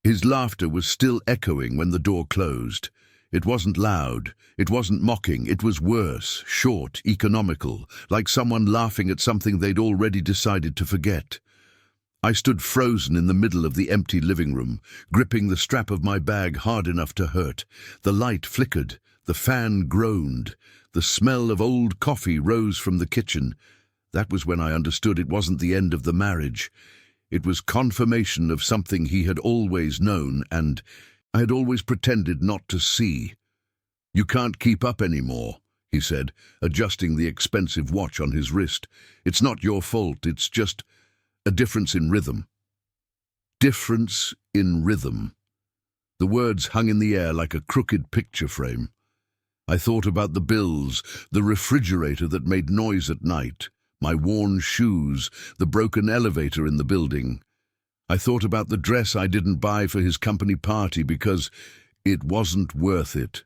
His laughter was still echoing when the door closed. It wasn't loud, it wasn't mocking, it was worse, short, economical, like someone laughing at something they'd already decided to forget. I stood frozen in the middle of the empty living room, gripping the strap of my bag hard enough to hurt. The light flickered, the fan groaned, the smell of old coffee rose from the kitchen. That was when I understood it wasn't the end of the marriage. It was confirmation of something he had always known, and I had always pretended not to see. "You can't keep up anymore," he said, adjusting the expensive watch on his wrist. "It's not your fault, it's just a difference in rhythm." Difference in rhythm. The words hung in the air like a crooked picture frame. I thought about the bills, the refrigerator that made noise at night, my worn shoes, the broken elevator in the building. I thought about the dress I didn't buy for his company party because it wasn't worth it.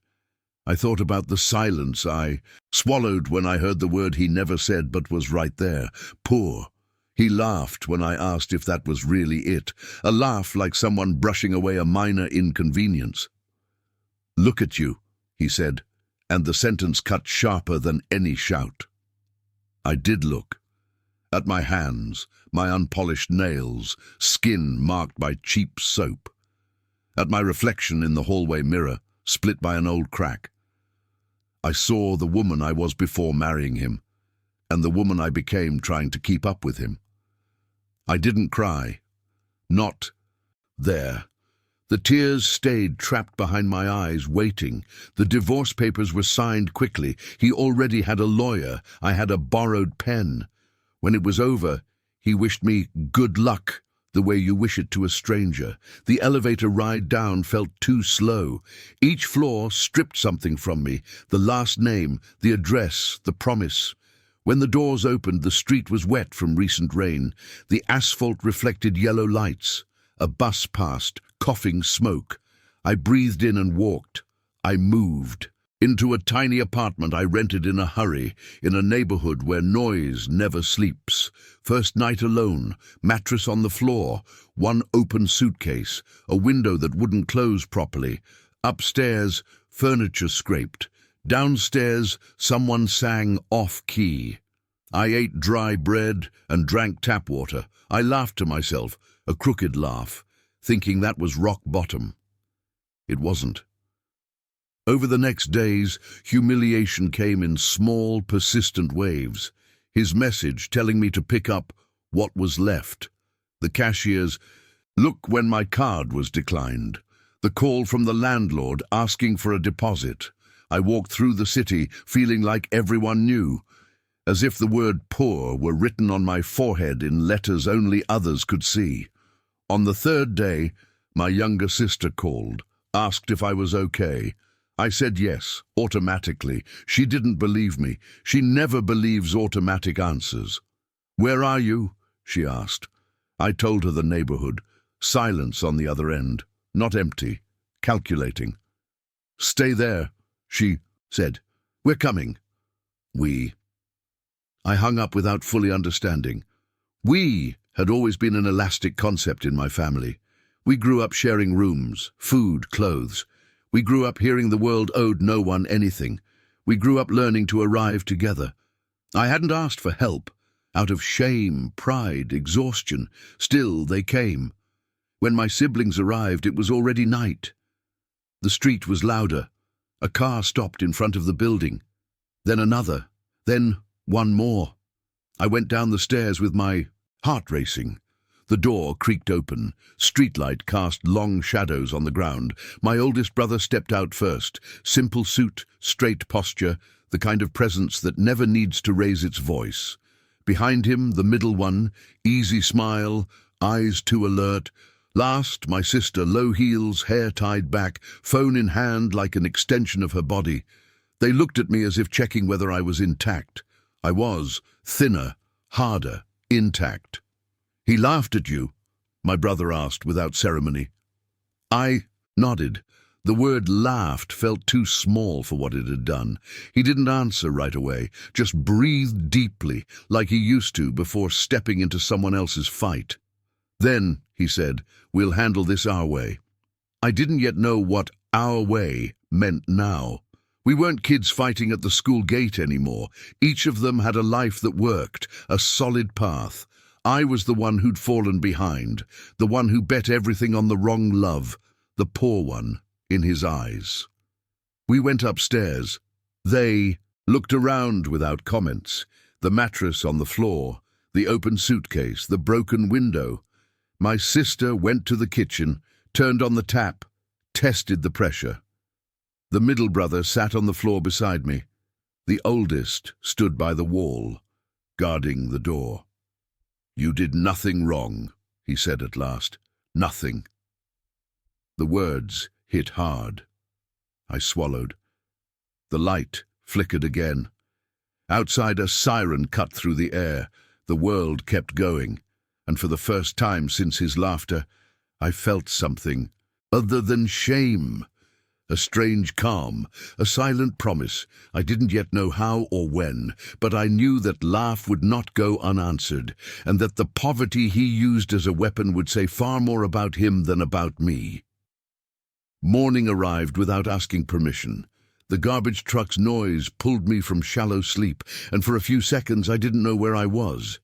I thought about the silence I swallowed when I heard the word he never said but was right there. Poor. He laughed when I asked if that was really it, a laugh like someone brushing away a minor inconvenience. "Look at you," he said, and the sentence cut sharper than any shout. I did look. At my hands, my unpolished nails, skin marked by cheap soap. At my reflection in the hallway mirror, split by an old crack. I saw the woman I was before marrying him, and the woman I became trying to keep up with him. I didn't cry. Not there. The tears stayed trapped behind my eyes, waiting. The divorce papers were signed quickly. He already had a lawyer. I had a borrowed pen. When it was over, he wished me good luck, the way you wish it to a stranger. The elevator ride down felt too slow. Each floor stripped something from me, the last name, the address, the promise. When the doors opened, the street was wet from recent rain. The asphalt reflected yellow lights. A bus passed, coughing smoke. I breathed in and walked. I moved. Into a tiny apartment I rented in a hurry, in a neighborhood where noise never sleeps. First night alone, mattress on the floor, one open suitcase, a window that wouldn't close properly. Upstairs, furniture scraped. Downstairs, someone sang off-key. I ate dry bread and drank tap water. I laughed to myself, a crooked laugh, thinking that was rock bottom. It wasn't. Over the next days, humiliation came in small, persistent waves. His message telling me to pick up what was left. The cashier's look when my card was declined. The call from the landlord asking for a deposit. I walked through the city feeling like everyone knew, as if the word poor were written on my forehead in letters only others could see. On the third day, my younger sister called, asked if I was okay. I said yes, automatically. She didn't believe me. She never believes automatic answers. "Where are you?" she asked. I told her the neighborhood. Silence on the other end. Not empty. Calculating. "Stay there," she said. "We're coming." We. I hung up without fully understanding. We had always been an elastic concept in my family. We grew up sharing rooms, food, clothes. We grew up hearing the world owed no one anything. We grew up learning to arrive together. I hadn't asked for help. Out of shame, pride, exhaustion, still they came. When my siblings arrived, it was already night. The street was louder. A car stopped in front of the building. Then another. Then one more. I went down the stairs with my heart racing. The door creaked open. Streetlight cast long shadows on the ground. My oldest brother stepped out first. Simple suit, straight posture, the kind of presence that never needs to raise its voice. Behind him, the middle one, easy smile, eyes too alert. Last, my sister, low heels, hair tied back, phone in hand like an extension of her body. They looked at me as if checking whether I was intact. I was, thinner, harder, intact. "He laughed at you?" my brother asked without ceremony. I nodded. The word laughed felt too small for what it had done. He didn't answer right away, just breathed deeply, like he used to before stepping into someone else's fight. "Then," he said, "we'll handle this our way." I didn't yet know what our way meant now. We weren't kids fighting at the school gate anymore. Each of them had a life that worked, a solid path. I was the one who'd fallen behind, the one who bet everything on the wrong love, the poor one in his eyes. We went upstairs. They looked around without comments. The mattress on the floor, the open suitcase, the broken window. My sister went to the kitchen, turned on the tap, tested the pressure. The middle brother sat on the floor beside me. The oldest stood by the wall, guarding the door. "You did nothing wrong," he said at last. "Nothing." The words hit hard. I swallowed. The light flickered again. Outside, a siren cut through the air. The world kept going, and for the first time since his laughter, I felt something other than shame. A strange calm, a silent promise. I didn't yet know how or when, but I knew that laugh would not go unanswered, and that the poverty he used as a weapon would say far more about him than about me. Morning arrived without asking permission. The garbage truck's noise pulled me from shallow sleep, and for a few seconds I didn't know where I was.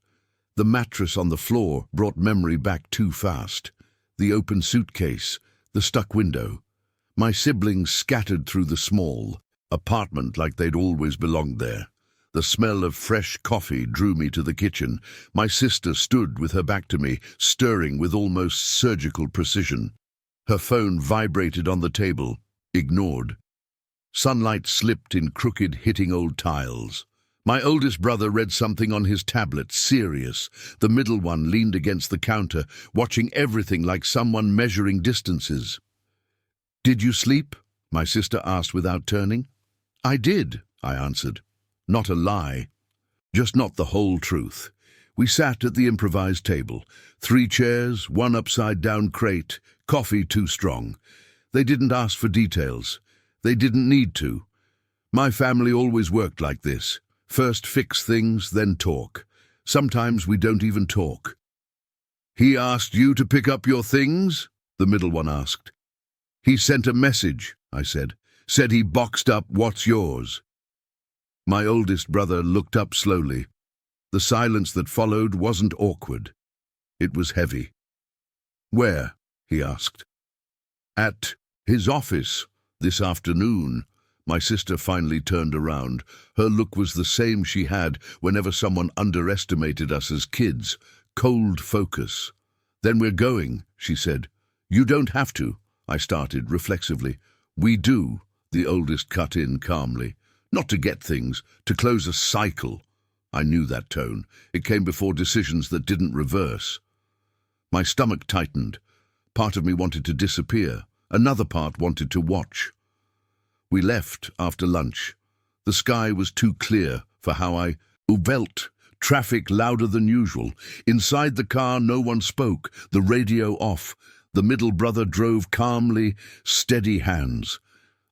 The mattress on the floor brought memory back too fast. The open suitcase, the stuck window. My siblings scattered through the small apartment like they'd always belonged there. The smell of fresh coffee drew me to the kitchen. My sister stood with her back to me, stirring with almost surgical precision. Her phone vibrated on the table, ignored. Sunlight slipped in crooked, hitting old tiles. My oldest brother read something on his tablet, serious. The middle one leaned against the counter, watching everything like someone measuring distances. "Did you sleep?" my sister asked without turning. "I did," I answered. Not a lie, just not the whole truth. We sat at the improvised table. 3 chairs, 1 upside-down crate, coffee too strong. They didn't ask for details. They didn't need to. My family always worked like this. First fix things, then talk. Sometimes we don't even talk. "He asked you to pick up your things?" the middle one asked. "He sent a message," I said. "Said he boxed up what's yours." My oldest brother looked up slowly. The silence that followed wasn't awkward. It was heavy. "Where?" he asked. "At his office this afternoon." My sister finally turned around. Her look was the same she had whenever someone underestimated us as kids. Cold focus. "Then we're going," she said. "You don't have to," I started reflexively. "We do," the oldest cut in calmly. "Not to get things, to close a cycle." I knew that tone. It came before decisions that didn't reverse. My stomach tightened. Part of me wanted to disappear. Another part wanted to watch. We left after lunch. The sky was too clear for how I felt. Traffic louder than usual. Inside the car, no one spoke, the radio off. The middle brother drove calmly, steady hands.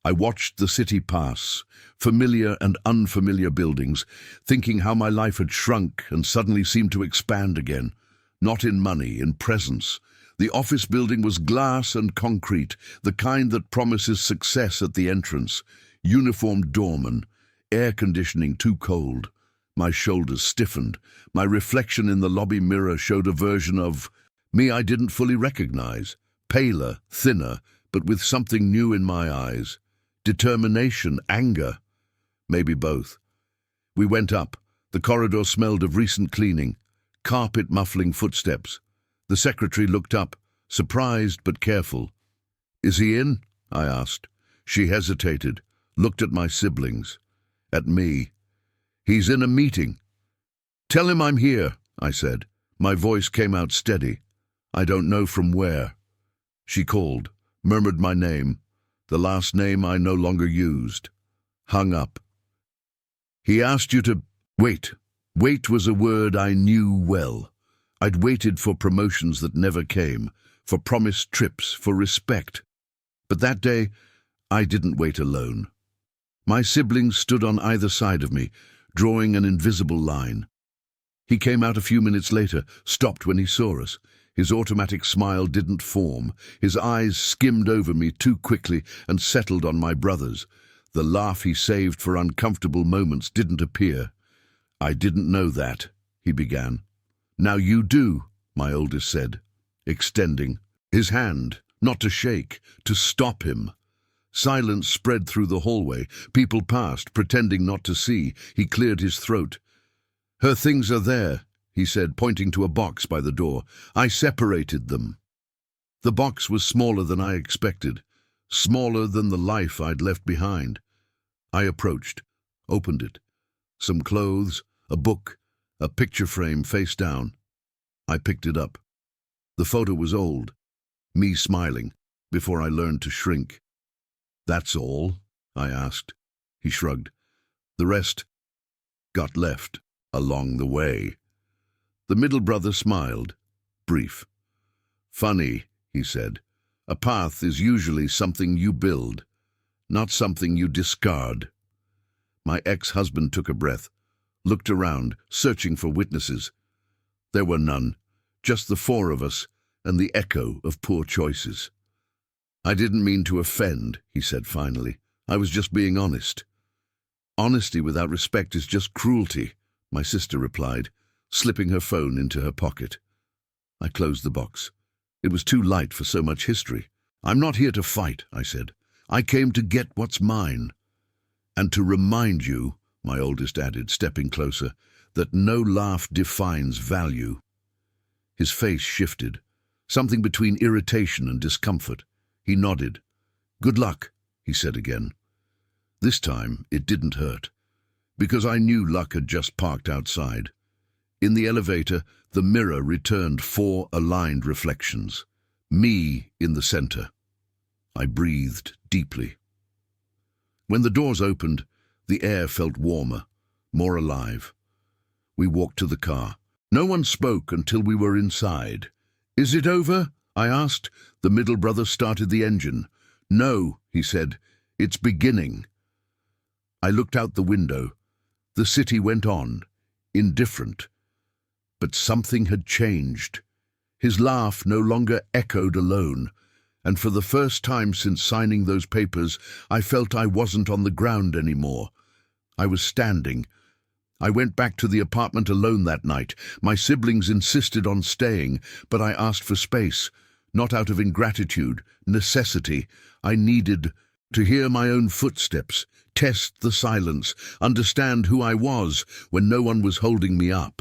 I watched the city pass, familiar and unfamiliar buildings, thinking how my life had shrunk and suddenly seemed to expand again. Not in money, in presence. The office building was glass and concrete, the kind that promises success at the entrance. Uniformed doorman, air conditioning too cold. My shoulders stiffened. My reflection in the lobby mirror showed a version of me I didn't fully recognize. Paler, thinner, but with something new in my eyes. Determination, anger. Maybe both. We went up. The corridor smelled of recent cleaning. Carpet muffling footsteps. The secretary looked up, surprised but careful. "Is he in?" I asked. She hesitated, looked at my siblings, at me. "He's in a meeting." "Tell him I'm here," I said. My voice came out steady. "I don't know from where." She called, murmured my name, the last name I no longer used. Hung up. "He asked you to wait." Wait was a word I knew well. I'd waited for promotions that never came, for promised trips, for respect. But that day, I didn't wait alone. My siblings stood on either side of me, drawing an invisible line. He came out a few minutes later, stopped when he saw us. His automatic smile didn't form. His eyes skimmed over me too quickly and settled on my brother's. The laugh he saved for uncomfortable moments didn't appear. "I didn't know that," he began. "Now you do," my oldest said, extending his hand, not to shake, to stop him. Silence spread through the hallway. People passed, pretending not to see. He cleared his throat. "Her things are there," he said, pointing to a box by the door. "I separated them." The box was smaller than I expected, smaller than the life I'd left behind. I approached, opened it. Some clothes, a book, a picture frame face down. I picked it up. The photo was old, me smiling, before I learned to shrink. "That's all?" I asked. He shrugged. "The rest got left along the way." The middle brother smiled, brief. "Funny," he said. "A path is usually something you build, not something you discard." My ex-husband took a breath, looked around, searching for witnesses. There were none, just the four of us and the echo of poor choices. "I didn't mean to offend," he said finally. "I was just being honest." "Honesty without respect is just cruelty," my sister replied, slipping her phone into her pocket. I closed the box. It was too light for so much history. "I'm not here to fight," I said. "I came to get what's mine. And to remind you," my oldest added, stepping closer, "that no laugh defines value." His face shifted, something between irritation and discomfort. He nodded. "Good luck," he said again. This time it didn't hurt, because I knew luck had just parked outside. In the elevator, the mirror returned 4 aligned reflections. Me in the center. I breathed deeply. When the doors opened, the air felt warmer, more alive. We walked to the car. No one spoke until we were inside. "Is it over?" I asked. The middle brother started the engine. "No," he said. "It's beginning." I looked out the window. The city went on, indifferent. But something had changed. His laugh no longer echoed alone, and for the first time since signing those papers, I felt I wasn't on the ground anymore. I was standing. I went back to the apartment alone that night. My siblings insisted on staying, but I asked for space, not out of ingratitude, necessity. I needed to hear my own footsteps, test the silence, understand who I was when no one was holding me up.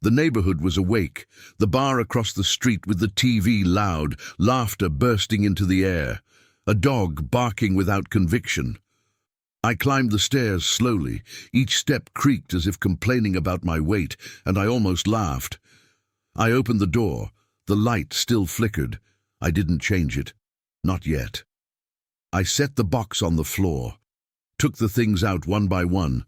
The neighborhood was awake, the bar across the street with the TV loud, laughter bursting into the air, a dog barking without conviction. I climbed the stairs slowly. Each step creaked as if complaining about my weight, and I almost laughed. I opened the door. The light still flickered. I didn't change it. Not yet. I set the box on the floor, took the things out one by one,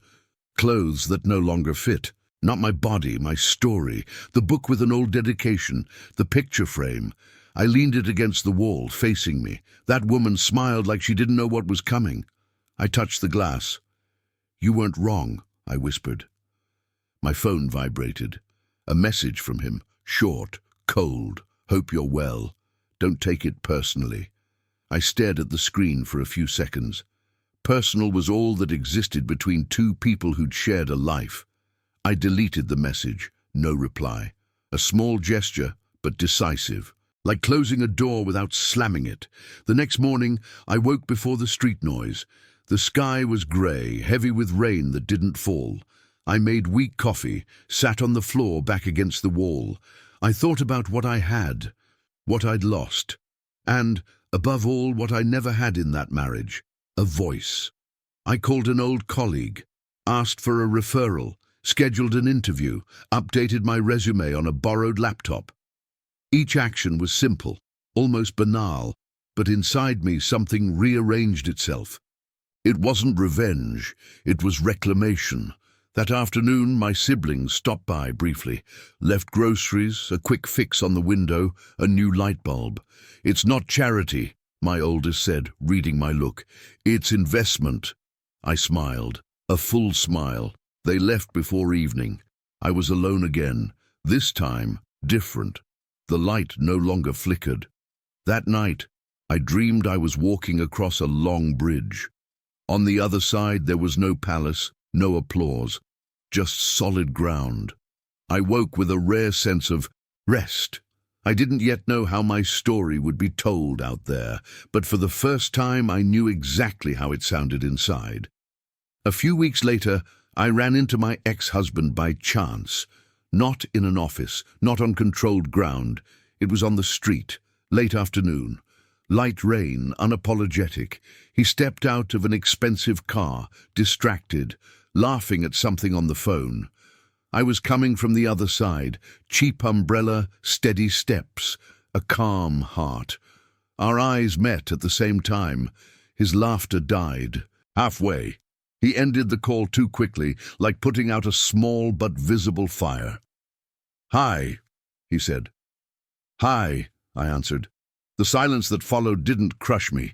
clothes that no longer fit. Not my body, my story, the book with an old dedication, the picture frame. I leaned it against the wall, facing me. That woman smiled like she didn't know what was coming. I touched the glass. "You weren't wrong," I whispered. My phone vibrated. A message from him, short, cold. "Hope you're well. Don't take it personally." I stared at the screen for a few seconds. Personal was all that existed between two people who'd shared a life. I deleted the message, no reply. A small gesture, but decisive, like closing a door without slamming it. The next morning, I woke before the street noise. The sky was grey, heavy with rain that didn't fall. I made weak coffee, sat on the floor back against the wall. I thought about what I had, what I'd lost, and, above all, what I never had in that marriage, a voice. I called an old colleague, asked for a referral, scheduled an interview, updated my resume on a borrowed laptop. Each action was simple, almost banal, but inside me something rearranged itself. It wasn't revenge, it was reclamation. That afternoon, my siblings stopped by briefly, left groceries, a quick fix on the window, a new light bulb. "It's not charity," my oldest said, reading my look. "It's investment." I smiled, a full smile. They left before evening. I was alone again, this time different. The light no longer flickered. That night, I dreamed I was walking across a long bridge. On the other side, there was no palace, no applause, just solid ground. I woke with a rare sense of rest. I didn't yet know how my story would be told out there, but for the first time I knew exactly how it sounded inside. A few weeks later, I ran into my ex-husband by chance. Not in an office, not on controlled ground. It was on the street, late afternoon. Light rain, unapologetic. He stepped out of an expensive car, distracted, laughing at something on the phone. I was coming from the other side, cheap umbrella, steady steps, a calm heart. Our eyes met at the same time. His laughter died. Halfway. He ended the call too quickly, like putting out a small but visible fire. "Hi," he said. "Hi," I answered. The silence that followed didn't crush me,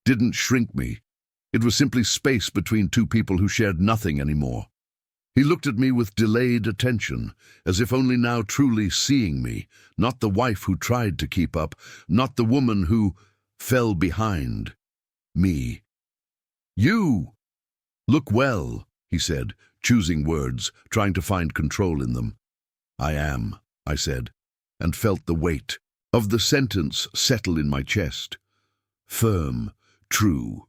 didn't shrink me. It was simply space between two people who shared nothing anymore. He looked at me with delayed attention, as if only now truly seeing me, not the wife who tried to keep up, not the woman who fell behind. Me. "You! Look well," he said, choosing words, trying to find control in them. "I am," I said, and felt the weight of the sentence settle in my chest. Firm, true.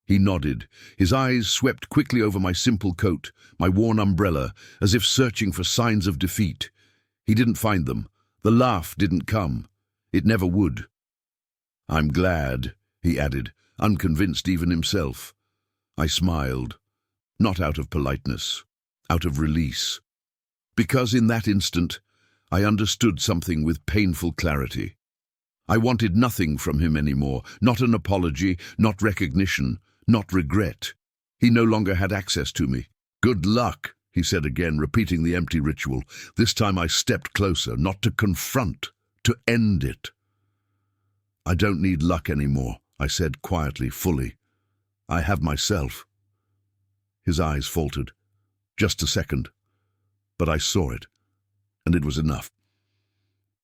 He nodded. His eyes swept quickly over my simple coat, my worn umbrella, as if searching for signs of defeat. He didn't find them. The laugh didn't come. It never would. "I'm glad," he added, unconvinced even himself. I smiled, not out of politeness, out of release. Because in that instant, I understood something with painful clarity. I wanted nothing from him anymore, not an apology, not recognition, not regret. He no longer had access to me. "Good luck," he said again, repeating the empty ritual. This time I stepped closer, not to confront, to end it. "I don't need luck anymore," I said quietly, fully. "I have myself." His eyes faltered. Just a second. But I saw it, and it was enough.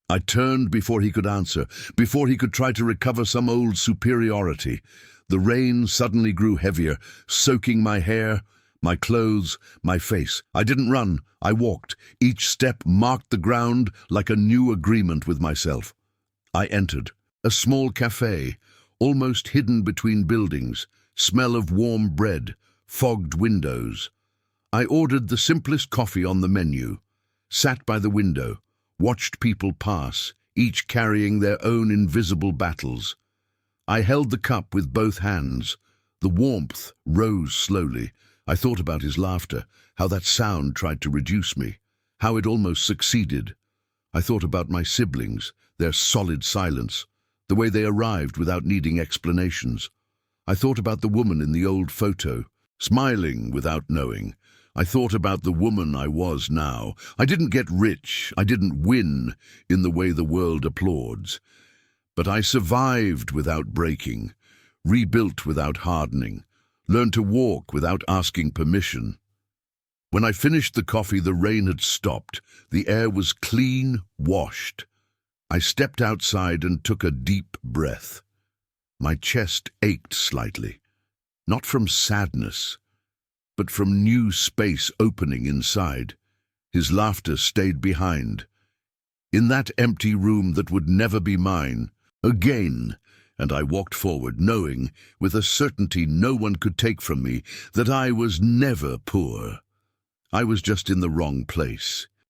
I turned before he could answer, before he could try to recover some old superiority. The rain suddenly grew heavier, soaking my hair, my clothes, my face. I didn't run, I walked. Each step marked the ground like a new agreement with myself. I entered. A small cafe, almost hidden between buildings, smell of warm bread, fogged windows. I ordered the simplest coffee on the menu, sat by the window, watched people pass, each carrying their own invisible battles. I held the cup with both hands. The warmth rose slowly. I thought about his laughter, how that sound tried to reduce me, how it almost succeeded. I thought about my siblings, their solid silence, the way they arrived without needing explanations. I thought about the woman in the old photo, smiling without knowing. I thought about the woman I was now. I didn't get rich, I didn't win in the way the world applauds. But I survived without breaking, rebuilt without hardening, learned to walk without asking permission. When I finished the coffee, the rain had stopped. The air was clean, washed. I stepped outside and took a deep breath. My chest ached slightly, not from sadness, but from new space opening inside. His laughter stayed behind. In that empty room that would never be mine, again, and I walked forward, knowing, with a certainty no one could take from me, that I was never poor. I was just in the wrong place,